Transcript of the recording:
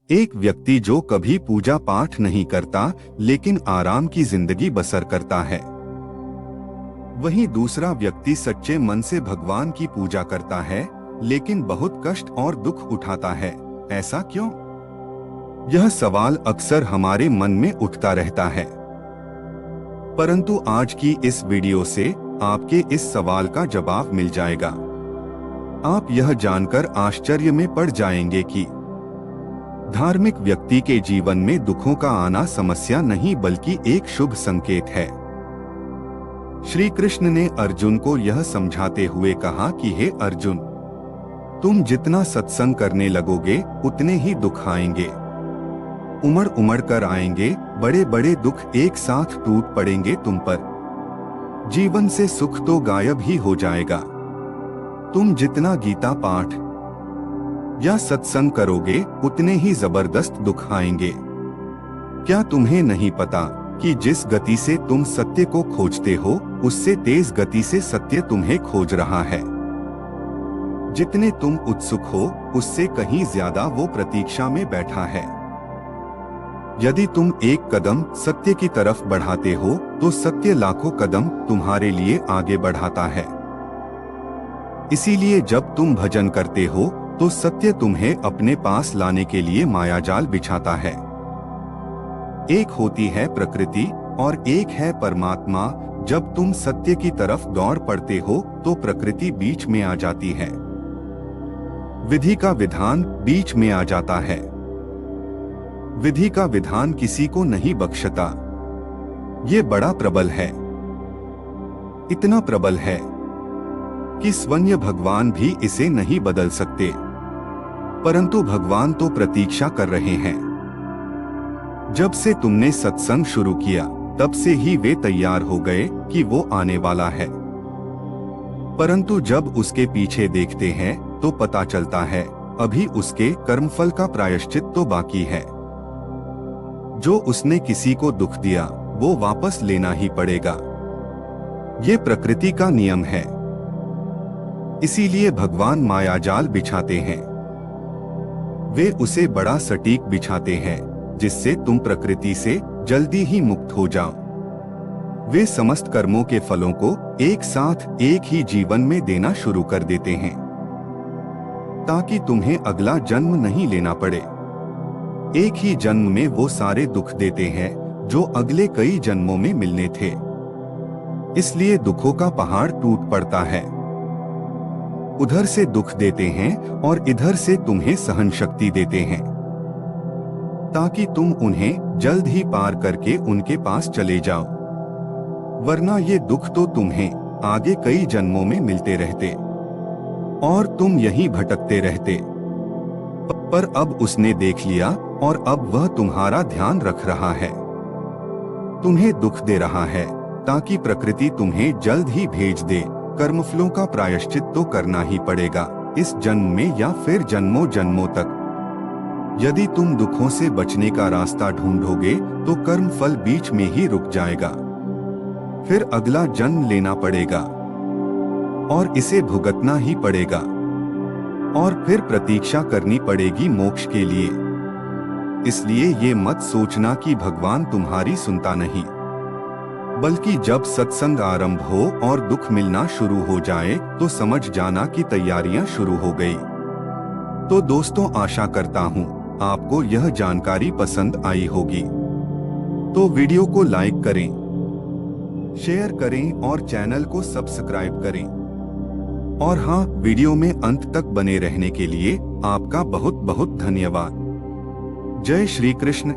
एक व्यक्ति जो कभी पूजा पाठ नहीं करता लेकिन आराम की जिंदगी बसर करता है। वहीं दूसरा व्यक्ति सच्चे मन से भगवान की पूजा करता है लेकिन बहुत कष्ट और दुख उठाता है। ऐसा क्यों? यह सवाल अक्सर हमारे मन में उठता रहता है। परंतु आज की इस वीडियो से आपके इस सवाल का जवाब मिल जाएगा। आप यह जानकर आश्चर्य में पड़ जाएंगे कि धार्मिक व्यक्ति के जीवन में दुखों का आना समस्या नहीं बल्कि एक शुभ संकेत है। श्री कृष्ण ने अर्जुन को यह समझाते हुए कहा कि हे अर्जुन, तुम जितना सत्संग करने लगोगे उतने ही दुख आएंगे। उमड़ उमड़ कर आएंगे, बड़े बड़े दुख एक साथ टूट पड़ेंगे तुम पर। जीवन से सुख तो गायब ही हो जाएगा। तुम जितना गीता पाठ या सत्संग करोगे उतने ही जबरदस्त दुख आएंगे। क्या तुम्हें नहीं पता कि जिस गति से तुम सत्य को खोजते हो उससे तेज गति से सत्य तुम्हें खोज रहा है। जितने तुम उत्सुक हो उससे कहीं ज्यादा वो प्रतीक्षा में बैठा है। यदि तुम एक कदम सत्य की तरफ बढ़ाते हो तो सत्य लाखों कदम तुम्हारे लिए आगे बढ़ाता है। इसीलिए जब तुम भजन करते हो तो सत्य तुम्हें अपने पास लाने के लिए मायाजाल बिछाता है। एक होती है प्रकृति और एक है परमात्मा। जब तुम सत्य की तरफ दौड़ पड़ते हो तो प्रकृति बीच में आ जाती है, विधि का विधान बीच में आ जाता है। विधि का विधान किसी को नहीं बख्शता। ये बड़ा प्रबल है, इतना प्रबल है कि स्वयं भगवान भी इसे नहीं बदल सकते। परंतु भगवान तो प्रतीक्षा कर रहे हैं। जब से तुमने सत्संग शुरू किया तब से ही वे तैयार हो गए कि वो आने वाला है। परंतु जब उसके पीछे देखते हैं तो पता चलता है अभी उसके कर्मफल का प्रायश्चित तो बाकी है। जो उसने किसी को दुख दिया वो वापस लेना ही पड़ेगा। ये प्रकृति का नियम है। इसीलिए भगवान मायाजाल बिछाते हैं। वे उसे बड़ा सटीक बिछाते हैं जिससे तुम प्रकृति से जल्दी ही मुक्त हो जाओ। वे समस्त कर्मों के फलों को एक साथ एक ही जीवन में देना शुरू कर देते हैं ताकि तुम्हें अगला जन्म नहीं लेना पड़े। एक ही जन्म में वो सारे दुख देते हैं जो अगले कई जन्मों में मिलने थे। इसलिए दुखों का पहाड़ टूट पड़ता है। उधर से दुख देते हैं और इधर से तुम्हें सहन शक्ति देते हैं ताकि तुम उन्हें जल्द ही पार करके उनके पास चले जाओ। वरना ये दुख तो तुम्हें आगे कई जन्मों में मिलते रहते और तुम यहीं भटकते रहते। पर अब उसने देख लिया और अब वह तुम्हारा ध्यान रख रहा है। तुम्हें दुख दे रहा है ताकि प्रकृति तुम्हें जल्द ही भेज दे। कर्मफलों का प्रायश्चित तो करना ही पड़ेगा, इस जन्म में या फिर जन्मों जन्मों तक। यदि तुम दुखों से बचने का रास्ता ढूंढोगे तो कर्मफल बीच में ही रुक जाएगा। फिर अगला जन्म लेना पड़ेगा और इसे भुगतना ही पड़ेगा और फिर प्रतीक्षा करनी पड़ेगी मोक्ष के लिए। इसलिए ये मत सोचना कि भगवान तुम्हारी सुनता नहीं, बल्कि जब सत्संग आरंभ हो और दुख मिलना शुरू हो जाए तो समझ जाना कि तैयारियां शुरू हो गई। तो दोस्तों, आशा करता हूं आपको यह जानकारी पसंद आई होगी। तो वीडियो को लाइक करें, शेयर करें और चैनल को सब्सक्राइब करें। और हाँ, वीडियो में अंत तक बने रहने के लिए आपका बहुत बहुत धन्यवाद। जय श्री कृष्ण।